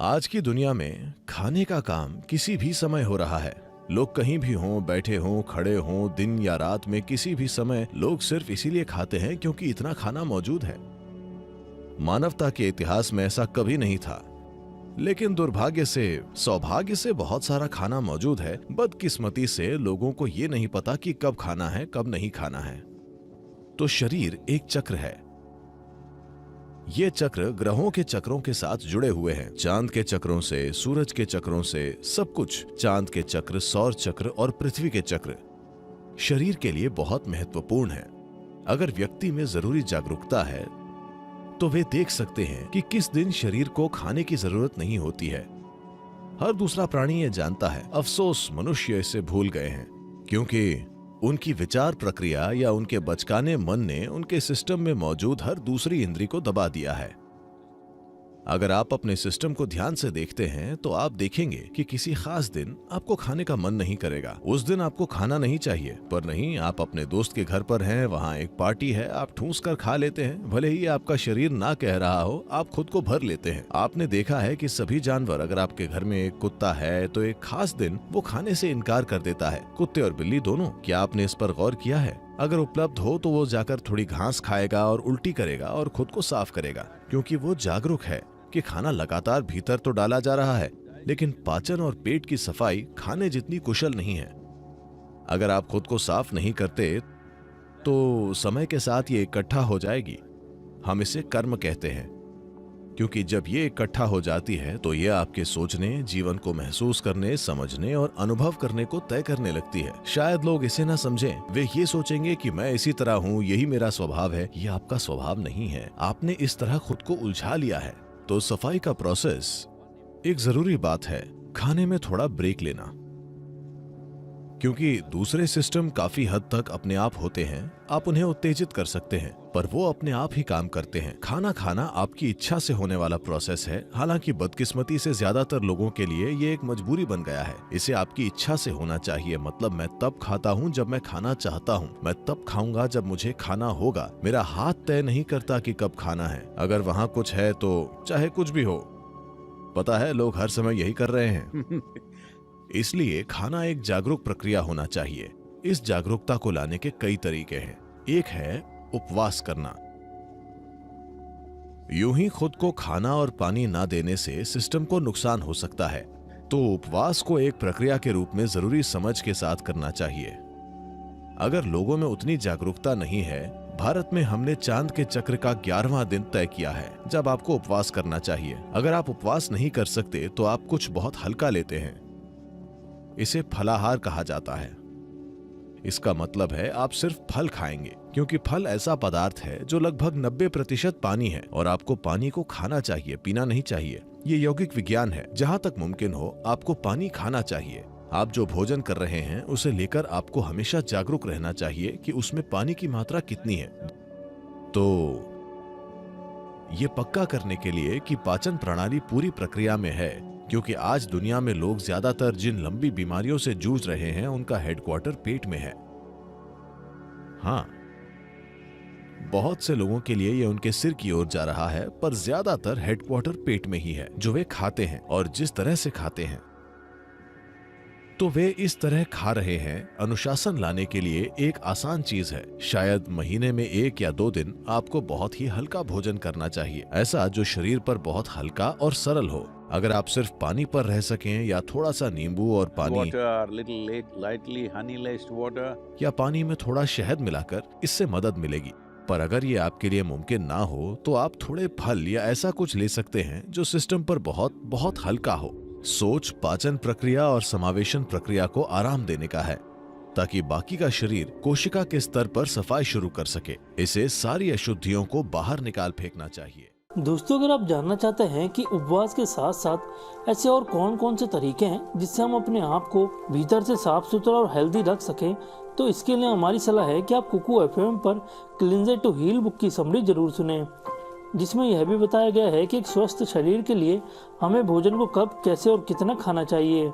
आज की दुनिया में खाने का काम किसी भी समय हो रहा है। लोग कहीं भी हों, बैठे हों, खड़े हों, दिन या रात में किसी भी समय लोग सिर्फ इसीलिए खाते हैं क्योंकि इतना खाना मौजूद है। मानवता के इतिहास में ऐसा कभी नहीं था, लेकिन दुर्भाग्य से सौभाग्य से बहुत सारा खाना मौजूद है। बदकिस्मती से लोगों को ये नहीं पता कि कब खाना है, कब नहीं खाना है। तो शरीर एक चक्र है। ये चक्र ग्रहों के चक्रों के साथ जुड़े हुए हैं। चांद के चक्रों से, सूरज के चक्रों से, सब कुछ। चांद के चक्र, सौर चक्र और पृथ्वी के चक्र शरीर के लिए बहुत महत्वपूर्ण है। अगर व्यक्ति में जरूरी जागरूकता है तो वे देख सकते हैं कि किस दिन शरीर को खाने की जरूरत नहीं होती है। हर दूसरा प्राणी ये जानता है। अफसोस मनुष्य इसे भूल गए हैं, क्योंकि उनकी विचार प्रक्रिया या उनके बचकाने मन ने उनके सिस्टम में मौजूद हर दूसरी इंद्री को दबा दिया है। अगर आप अपने सिस्टम को ध्यान से देखते हैं तो आप देखेंगे कि किसी खास दिन आपको खाने का मन नहीं करेगा। उस दिन आपको खाना नहीं चाहिए, पर नहीं, आप अपने दोस्त के घर पर हैं, वहां एक पार्टी है, आप ठूस कर खा लेते हैं। भले ही आपका शरीर ना कह रहा हो, आप खुद को भर लेते हैं। आपने देखा है कि सभी जानवर, अगर आपके घर में एक कुत्ता है तो एक खास दिन वो खाने से इनकार कर देता है। कुत्ते और बिल्ली दोनों। क्या आपने इस पर गौर किया है? अगर उपलब्ध हो तो वो जाकर थोड़ी घास खाएगा और उल्टी करेगा और खुद को साफ करेगा, क्योंकि वो जागरूक है कि खाना लगातार भीतर तो डाला जा रहा है, लेकिन पाचन और पेट की सफाई खाने जितनी कुशल नहीं है। अगर आप खुद को साफ नहीं करते तो समय के साथ ये इकट्ठा हो जाएगी। हम इसे कर्म कहते हैं, क्योंकि जब ये इकट्ठा हो जाती है तो ये आपके सोचने, जीवन को महसूस करने, समझने और अनुभव करने को तय करने लगती है। शायद लोग इसे ना समझें। वे ये सोचेंगे कि मैं इसी तरह हूँ, यही मेरा स्वभाव है। ये आपका स्वभाव नहीं है, आपने इस तरह खुद को उलझा लिया है। तो सफाई का प्रोसेस एक जरूरी बात है। खाने में थोड़ा ब्रेक लेना, क्योंकि दूसरे सिस्टम काफी हद तक अपने आप होते हैं। आप उन्हें उत्तेजित कर सकते हैं, पर वो अपने आप ही काम करते हैं। खाना खाना आपकी इच्छा से होने वाला प्रोसेस है। हालांकि बदकिस्मती से ज्यादातर लोगों के लिए ये एक मजबूरी बन गया है। इसे आपकी इच्छा से होना चाहिए। मतलब मैं तब खाता हूँ जब मैं खाना चाहता हूँ, मैं तब खाऊंगा जब मुझे खाना होगा। मेरा हाथ तय नहीं करता कि कब खाना है। अगर वहाँ कुछ है तो चाहे कुछ भी हो। पता है, लोग हर समय यही कर रहे हैं। इसलिए खाना एक जागरूक प्रक्रिया होना चाहिए। इस जागरूकता को लाने के कई तरीके हैं। एक है उपवास करना। यूं ही खुद को खाना और पानी ना देने से सिस्टम को नुकसान हो सकता है, तो उपवास को एक प्रक्रिया के रूप में जरूरी समझ के साथ करना चाहिए। अगर लोगों में उतनी जागरूकता नहीं है, भारत में हमने चांद के चक्र का 11वां दिन तय किया है जब आपको उपवास करना चाहिए। अगर आप उपवास नहीं कर सकते तो आप कुछ बहुत हल्का लेते हैं। इसे फलाहार कहा जाता है। इसका मतलब है आप सिर्फ फल खाएंगे, क्योंकि फल ऐसा पदार्थ है जो लगभग 90% पानी है और आपको पानी को खाना चाहिए, पीना नहीं चाहिए। ये यौगिक विज्ञान है। जहां तक मुमकिन हो आपको पानी खाना चाहिए। आप जो भोजन कर रहे हैं उसे लेकर आपको हमेशा जागरूक रहना चाहिए कि उसमें पानी की मात्रा कितनी है। तो ये पक्का करने के लिए कि पाचन प्रणाली पूरी प्रक्रिया में है, क्योंकि आज दुनिया में लोग ज्यादातर जिन लंबी बीमारियों से जूझ रहे हैं उनका हेडक्वार्टर पेट में है। हाँ, बहुत से लोगों के लिए ये उनके सिर की ओर जा रहा है, पर ज्यादातर हेडक्वार्टर पेट में ही है। जो वे खाते हैं और जिस तरह से खाते हैं, तो वे इस तरह खा रहे हैं। अनुशासन लाने के लिए एक आसान चीज है। शायद महीने में 1 या 2 दिन आपको बहुत ही हल्का भोजन करना चाहिए, ऐसा जो शरीर पर बहुत हल्का और सरल हो। अगर आप सिर्फ पानी पर रह सकें या थोड़ा सा नींबू और पानी या पानी में थोड़ा शहद मिलाकर, इससे मदद मिलेगी। पर अगर ये आपके लिए मुमकिन ना हो तो आप थोड़े फल या ऐसा कुछ ले सकते हैं जो सिस्टम पर बहुत बहुत हल्का हो। सोच, पाचन प्रक्रिया और समावेशन प्रक्रिया को आराम देने का है, ताकि बाकी का शरीर कोशिका के स्तर पर सफाई शुरू कर सके। इसे सारी अशुद्धियों को बाहर निकाल फेंकना चाहिए। दोस्तों, अगर आप जानना चाहते हैं कि उपवास के साथ साथ ऐसे और कौन कौन से तरीके हैं जिससे हम अपने आप को भीतर से साफ सुथरा और हेल्दी रख सकें, तो इसके लिए हमारी सलाह है कि आप कुकू एफएम पर क्लींजर टू हील बुक की समरी जरूर सुनें, जिसमें यह भी बताया गया है कि एक स्वस्थ शरीर के लिए हमें भोजन को कब, कैसे और कितना खाना चाहिए।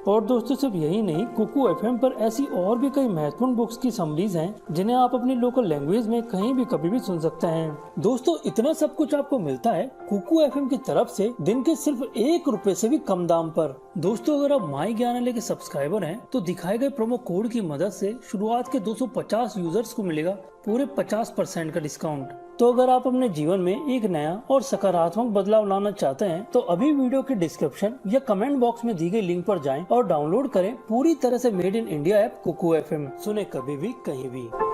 और दोस्तों सिर्फ यही नहीं, कुकू एफएम पर ऐसी और भी कई महत्वपूर्ण बुक्स की समरीज हैं जिन्हें आप अपनी लोकल लैंग्वेज में कहीं भी कभी भी सुन सकते हैं। दोस्तों इतना सब कुछ आपको मिलता है कुकू एफएम की तरफ से दिन के सिर्फ ₹1 से भी कम दाम पर। दोस्तों अगर आप माई ज्ञानालय के सब्सक्राइबर हैं तो दिखाए गए प्रोमो कोड की मदद से शुरुआत के 250 यूजर्स को मिलेगा पूरे 50% का डिस्काउंट। तो अगर आप अपने जीवन में एक नया और सकारात्मक बदलाव लाना चाहते हैं तो अभी वीडियो के डिस्क्रिप्शन या कमेंट बॉक्स में दी गई लिंक पर जाएं और डाउनलोड करें पूरी तरह से made in India app Kuku FM. सुने कभी भी कहीं भी।